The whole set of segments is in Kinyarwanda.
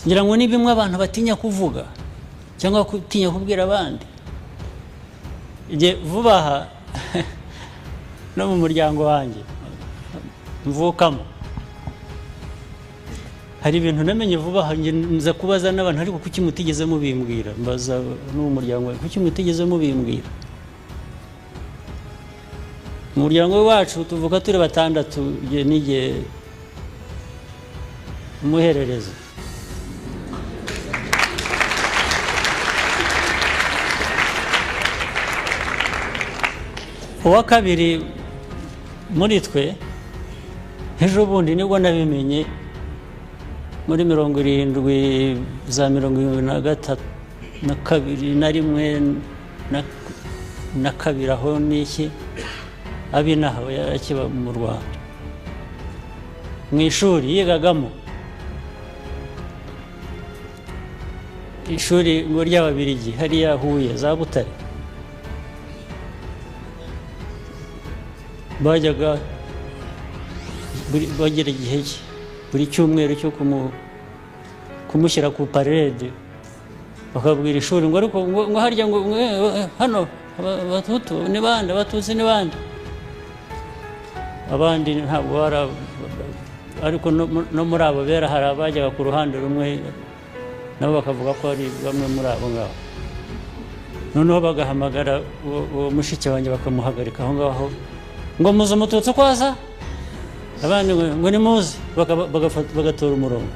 ngira ngo ni bimwe abantu batinya kuvuga cyangwa kutinya kubwira abandi. Vuba aha no mu muryango wanjye mvukamo hari ibintu namenye vuba aha nza kubaza n'abantu ariko kuki mutigeze mubimbwira, mbaza no mu muryango kuki mutigeze mubimbwira. Mu muryango wacu tuvuga turi 6 n'igihe umuherereza. Uwa kabiri muri twe ejo bundi nibwo nabimenye muri 70 za 73 na kabiri na rimwe na kabiri aho niki abinaho yakiba mu Rwanda mu ishuri yigagamo, ishuri ngo ry'Ababiligi hariya Huye za Butare. Bajyaga bagera igihe buri cyumweru cyo kumushyira ku parade bakabwira ishuri ngo ariko ngo harya ngo hano Abahutu ni bande, Abatutsi ni bande, abandi ntabwo ariko no muri abo bera hari abajyaga ku ruhande rumwe nabo bakavuga ko ari bamwe muri abo ngabo. Noneho bagahamagara uwo mushiki wanjye bakamuhagarika aho ngaho ngo muze Umututsi kwaza, abandi ngo ni muze bagatora umurongo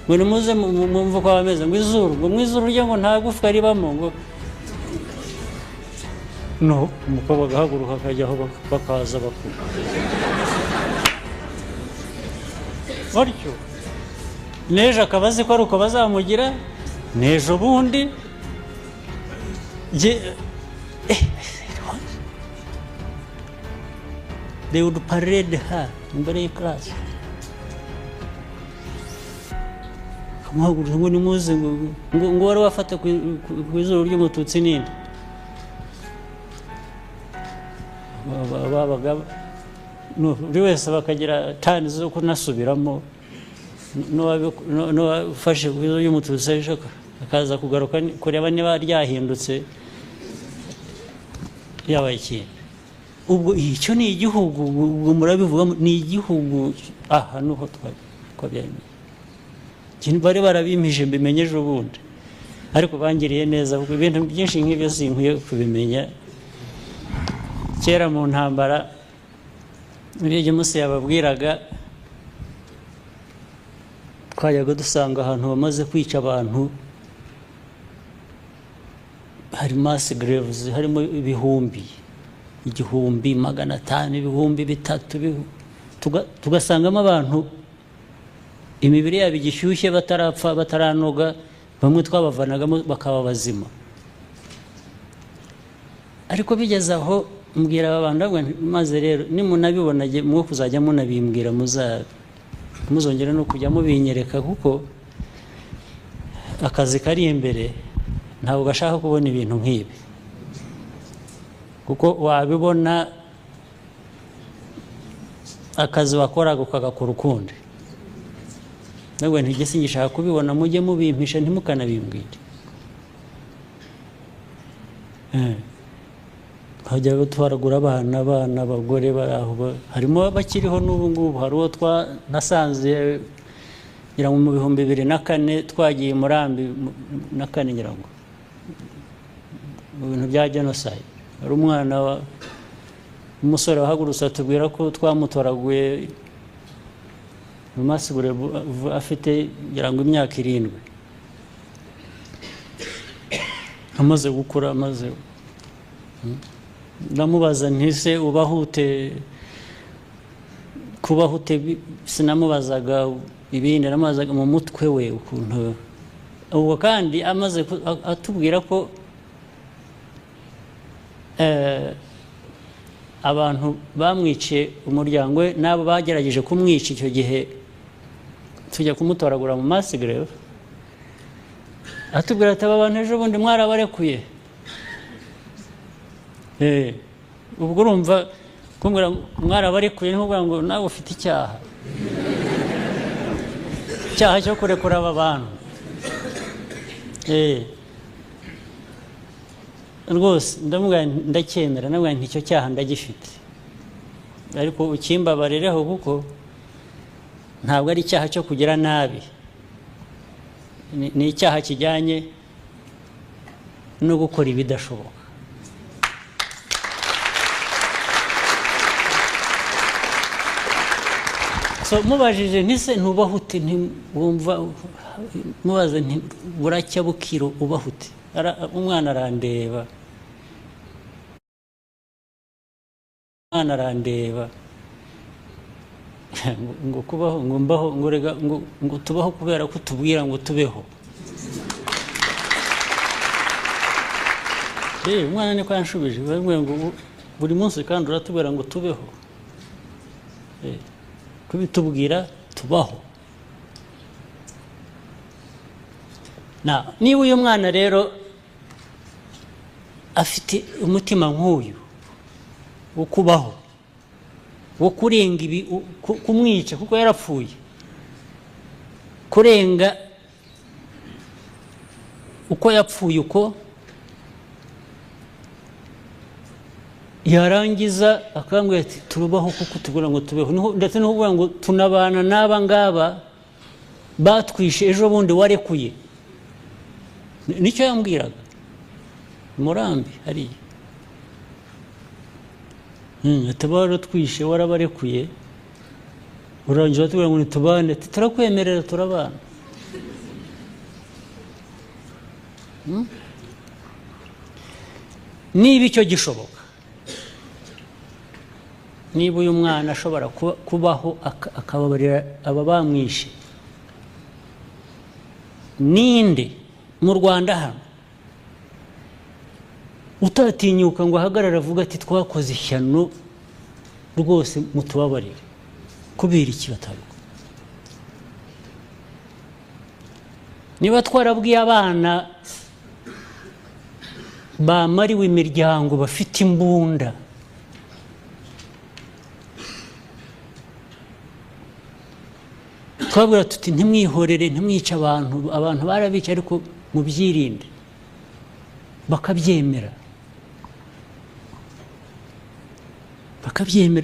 ngo ni muze mumva uko bameze, ngo izuru ngo mu izuru rye ngo nta gufwa ribamo, ngo no umukobwa agahaguruka akajyaho bakaza bakuru batyo. N'ejo akaba azi ko ari uko bazamugira, n'ejo bundi they would parade her imbere y'iclass, kamuhaguruka ngo nimuze ngo wari wafata ku izuru ry'Umututsi ninde. Babaga buri wese bakagira tani zo kunasubiramo, n'uwafashe ku izuru ry'Umututsi akaza kugaruka kureba niba ryahindutse yabaye ikintu. Ubwo icyo ni igihugu, ubwo murabivuga ni igihugu. Aha nuho twabyemeye ikintu bari barabimije mbimenye ejo bundi, ariko bangiriye neza kuko ibintu byinshi nk'ibyo sinkwiye kubimenya. Kera mu ntambara ibyo Musa yababwiraga twajyaga dusanga ahantu bamaze kwica abantu hari mass graves, harimo ibihumbi 1,500 ibihumbi 3, tugasangamo abantu imibiri yabo igishyushye batarapfa bataranoga, bamwe twabavanagamo bakaba bazima. Ariko bigeze aho mbwira abantu maze rero nimunabibona mwo kuzajya munabimbwira, muzongera no kujya mubinyereka kuko akazi kari imbere ntabwo gashaka kubona ibintu nk'ibi, kuko wabibona akazi wakoraga ukagakora ukundi. Nabwo ntigese ngishaka kubibona mujye mubimpisha ntimukanabimbwire. Hajya gutwaragura abana abagore baraho harimo bakiriho n'ubu ngubu. Hari uwo nasanze ngira ngo mu 2004 twagiye Murambi na 4 ngira ngo mu bintu bya genocide. Hari umwana umusore wahagurutse atubwira ko twamutoraguye mu masigure afite ngira ngo imyaka 7 amaze gukura, amaze ndamubaza ntise ubahute kubahute, sinamubazaga ibindi, namazaga mu mutwe we ukuntu. Ubwo kandi amaze atubwira ko abantu bamwiciye umuryango we nabo bagerageje kumwica icyo gihe tujya kumutoragura mu masigre, atubwira ati aba bantu ejo bundi mwarabarekuye. Ubwo urumva kumbwira mwarabarekuye ni kuvuga ngo nawe ufite icyaha cyo kurekura aba bantu. rwose ndacyemera nawe nticyo cyaha ndagifite ariko ukimbabarereho kuko ntabwo ari icyaha cyo kugira nabi ni icyaha kijyanye no gukora ibidashoboka so mubajije ntise ntubahute ntiwumva mubaze nti buracya bukiro ubahute umwana arandeba ngo kubaho ngo mbaho ngo rega ngo tubaho kubera ko tubwira ngo tubeho umwana niko yanshubije ngo buri munsi kandi uratubwira ngo tubeho kubitubwira tubaho niba uyu mwana rero afite umutima nk'uyu wo kubaho wo kurenga ibi kumwica kuko yarapfuye kurenga uko yapfuye uko yarangiza akambwira ati turubaho kuko tubura ngo tubeho ndetse no kuvuga ngo tunabana n'aba ngaba batwishe ejo bundi warekuye nicyo yambwiraga Murambi hariya atabara twishe warabarekuye urangiza tubwira ngo nitubane turakwemerera turabana niba icyo gishoboka niba uyu mwana ashobora kubaho akababarira aba bamwishe ninde mu Rwanda hano utatinyuka ngo ahagarara avuga ati twakoze ishyano rwose mutubabarire kubera iki bataruka niba twarabwiye abana bamariwe imiryango bafite imbunda twabwira tuti ntimwihorere ntimwice abantu barabica ariko mubyirinde bakabyemera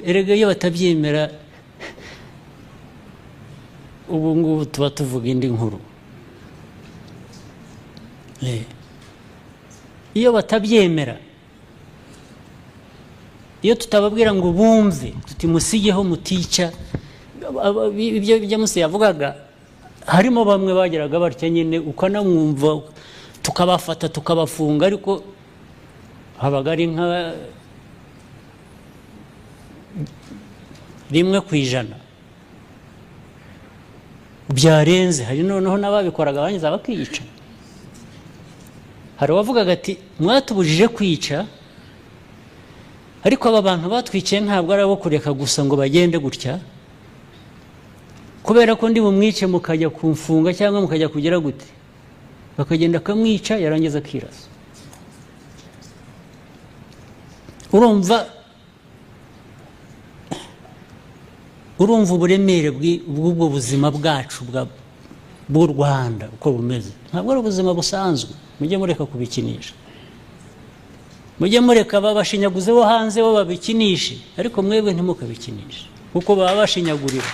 erega iyo batabyemera ubu ngubu tuba tuvuga indi nkuru iyo batabyemera iyo tutababwira ngo bumve tuti musigeho mutica ibyo James yavugaga harimo bamwe bageraga batya nyine ukanamwumva tukabafata tukabafunga ariko habaga ari nka 1% byarenze hari noneho n'ababikoraga bangiza bakiyica hari wavugaga ati mwatubujije kwica ariko aba bantu batwiciye ntabwo ari abo kureka gusa ngo bagende gutya kubera ko ndi bumwice mukajya kumfunga cyangwa mukajya kugira gute bakagenda akamwica yarangiza akirasa urumva uburemere bw'ubwo buzima bwacu bw'u Rwanda uko bumeze ntabwo ari ubuzima busanzwe mujye mureka kubikinisha mujye mureka babashinyaguze bo hanze bo babikinishe ariko mwebwe ntimukabikinishe kuko baba bashinyagurira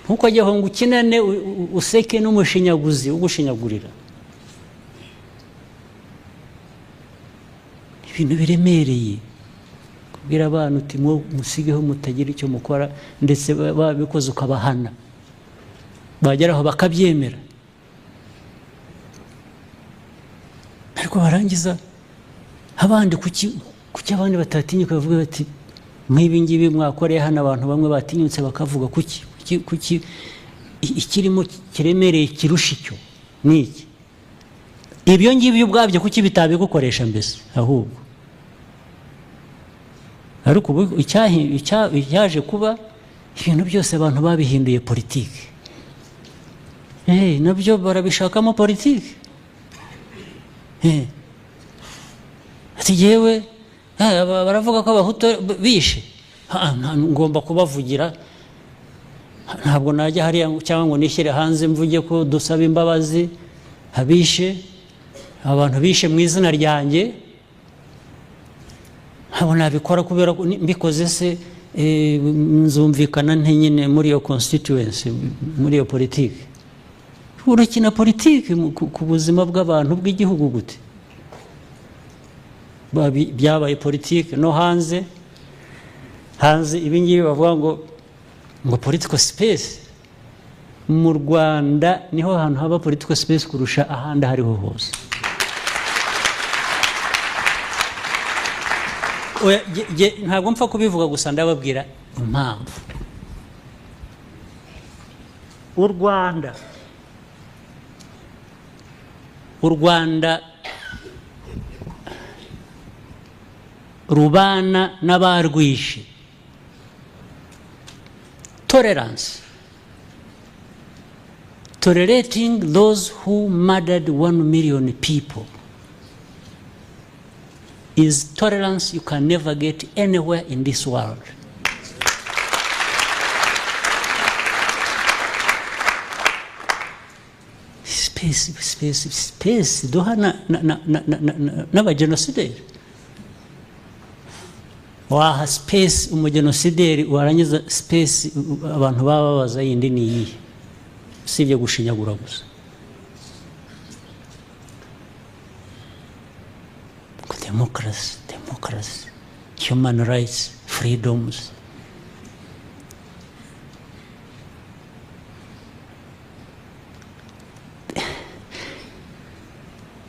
nkuko ajyaho ngo ukinane useke n'umushinyaguzi ugushinyagurira ibintu biremereye kubwira abantu uti musigeho mutagira icyo mukora ndetse babikoze ukabahana bageraho bakabyemera ariko barangiza abandi kuki abandi batatinyuka bavuga bati nk'ibi ngibi mwakoreye hano abantu bamwe batinyutse bakavuga kuki ikirimo kiremereye kirusha icyo n'iki ibyo ngibyo ubwabyo kuki bitabigukoresha mbese ahubwo ariko icyaje kuba ibintu byose abantu babihinduye politiki nabyo barabishakamo politiki ati yewe baravuga ko abahutu bishe ngomba kubavugira ntabwo najya hariya cyangwa ngo nishyire hanze mvuge ko dusaba imbabazi abishe abantu bishe mu izina ryanjye, ntabwo nabikora kubera ko mbikoze se nzumvikana nte nyine muri iyo constituency, muri iyo politiki. Urakina politiki ku buzima bw'abantu bw'igihugu gute? Byabaye politiki no hanze ibingibi bavuga ngo political space. Mu Rwanda niho hantu haba political space kurusha ahandi hariho hose. Ntabwo mpfa kubivuga gusa ndababwira impamvu. U Rwanda rubana n'abarwishe. Tolerance. Tolerating those who murdered 1 million people is tolerance you can never get anywhere in this world. Space duha n'abagenosideri. Waha space umugenosideri warangiza space abantu bababaza yindi ni iyi, usibye gushinyagura gusa. Democracy, human rights, freedoms.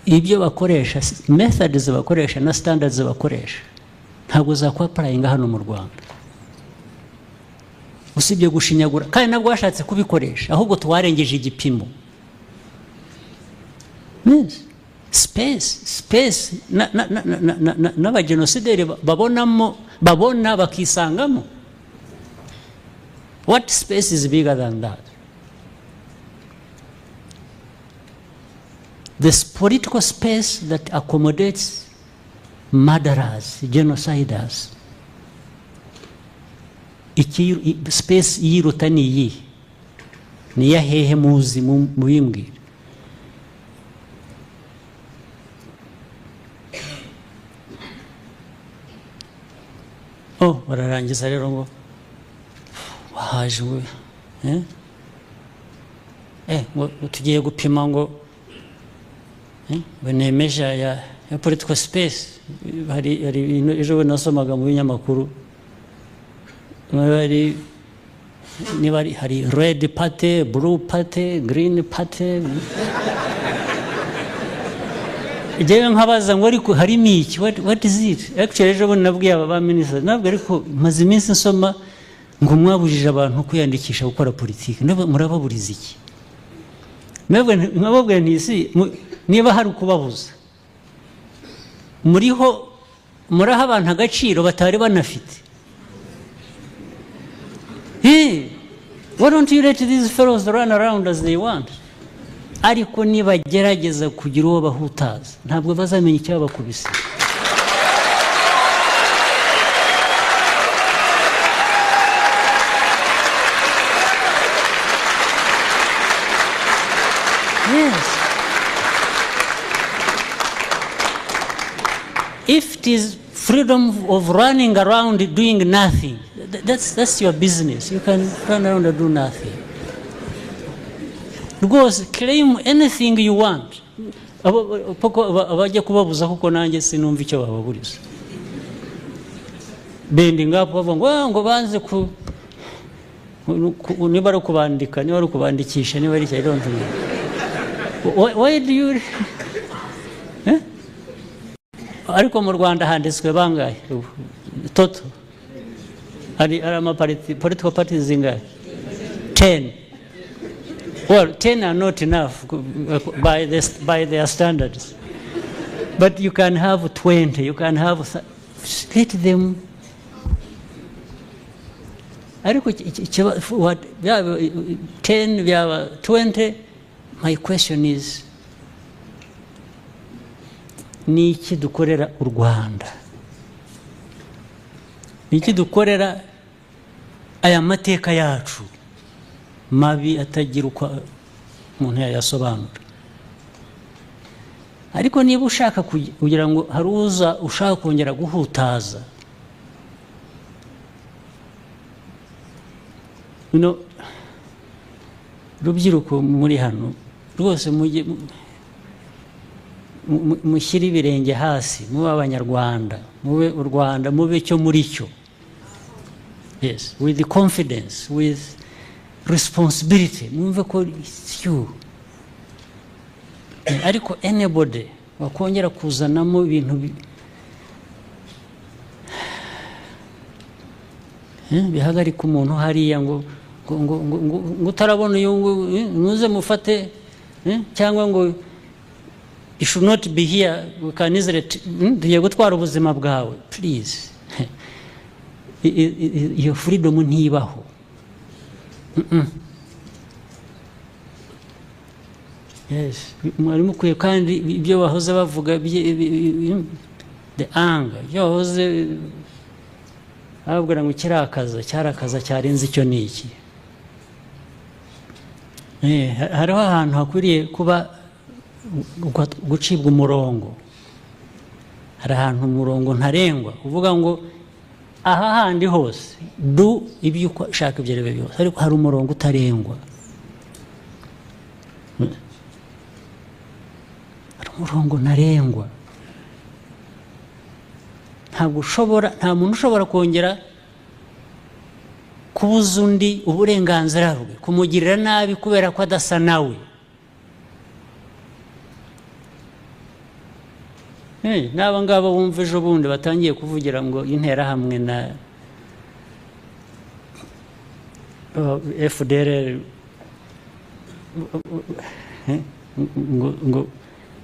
Ibyo bakoresha, methods bakoresha na standards bakoresha ntabwo zakwa applyinga hano mu Rwanda, usibye gushinyagura kandi nabwo washatse kubikoresha, ahubwo twarengeje igipimo. Space n'abagenosideri babona bakisangamo. What space is bigger than that? This political space that accommodates murderers, genociders. Space yiruta ni iyi, ni ya hehe muzi mubimbwira. Bararangiza rero ngo wahaje tugiye gupima ngo benemeje ya political space. Hari ejo nasomaga mu binyamakuru, hari red party, blue party, green party. Jewe nkabaza ngo ariko harimo iki, what is it? Actually ejo nabwiye aba minister nabwo ariko maze iminsi nsoma ngo mwabujije abantu kwiyandikisha gukora politiki. Murababuriza iki? Nkababwira ntisi niba hari ukubabuza muraha abantu agaciro batari banafite. Why don't you let these fellows run around as they want? Ariko nibagerageza kugira uwo bahutaza ntabwo bazamenya icyo bakubise. Yes. If it is freedom of running around doing nothing, that's your business. You can run around and do nothing. Because claim anything you want. Abajya kubabuza kuko nanjye sinumva icyo bababuriza. Bending up ngo banze niba ari kubandika, niba ari kubandikisha, niba ari I don't know. Why do you ariko mu Rwanda handitswe bangahe toto? Hari political parties zingahe? 10. Well, 10 are not enough by their standards. But you can have 20, you can have, split them. What, 10, 20, my question is, ni iki dukorera u Rwanda? Ni iki dukorera aya mateka yacu? mabi atagira uko umuntu yayasobanura. Ariko niba ushaka kugira ngo hari uza ushaka kongera guhutaza, rubyiruko muri hano rwose mushyire ibirenge hasi, mube abanyarwanda, mube u Rwanda, mube cyo muri cyo. Yes, with confidence, with responsibility, mwumve ko you. Ariko anybody wakongera kuzanamo ibintu bihagarika umuntu hariya ngo utarabona uyu muze mufate, cyangwa ngo you should not be here, we can easily tugiye gutwara ubuzima bwawe, please. Iyo freedom ntibaho. Yes, mwari mukwiye kandi ibyo bahoze bavuga the anger, ibyo bahoze babwira ngo cyarakaza cyarenze icyo n'iki. Hariho ahantu hakwiriye kuba gucibwa umurongo. Hari ahantu umurongo ntarengwa uvuga ngo aha handi hose du ibyo ushaka ibyo rebe byose, ariko hari umurongo utarengwa. Hari umurongo ntarengwa. Nta muntu ushobora kongera kubuza undi uburenganzira bwe, kumugirira nabi kubera ko adasa nawe. N'aba ngaba bumva ejo bundi batangiye kuvugira ngo interahamwe na FDR ngo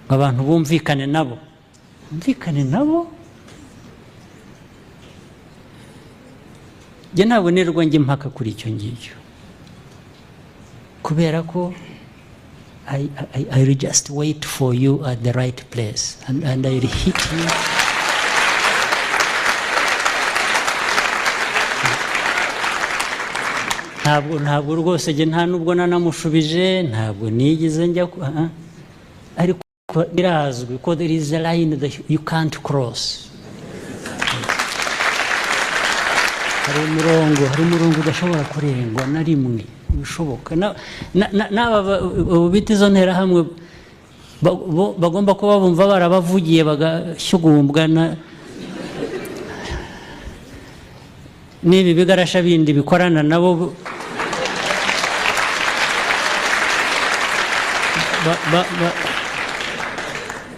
abantu bumvikane nabo. Njye ntabwo nirwa njye impaka kuri icyo ngicyo, kubera ko I will just wait for you at the right place and I will hit you. Ntabwo rwose njye nta nubwo nanamushubije, ntabwo nigeze njya ariko birazwi ko there is a line that you can't cross. Hari umurongo udashobora kurengwa na rimwe bishoboka. N'aba bita izo nterahamwe bagomba kuba bumva barabavugiye bagashyugumbwa n'ibi bigarasha bindi bikorana nabo,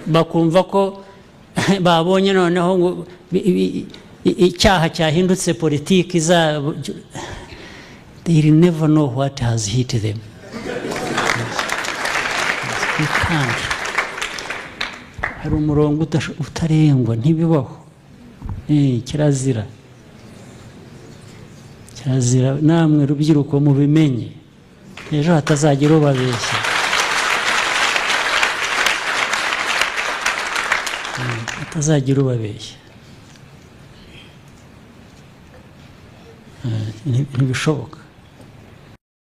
bakumva ko babonye noneho ngo icyaha cyahindutse politiki zabo. They will never know what has hit them. You can't. Hari umurongo utarengwa, ntibibaho. Kirazira. Namwe rubyiruko mubimenye, ejo hatazagira ubabeshya. Hatazagira ubabeshya. Ntibishoboka.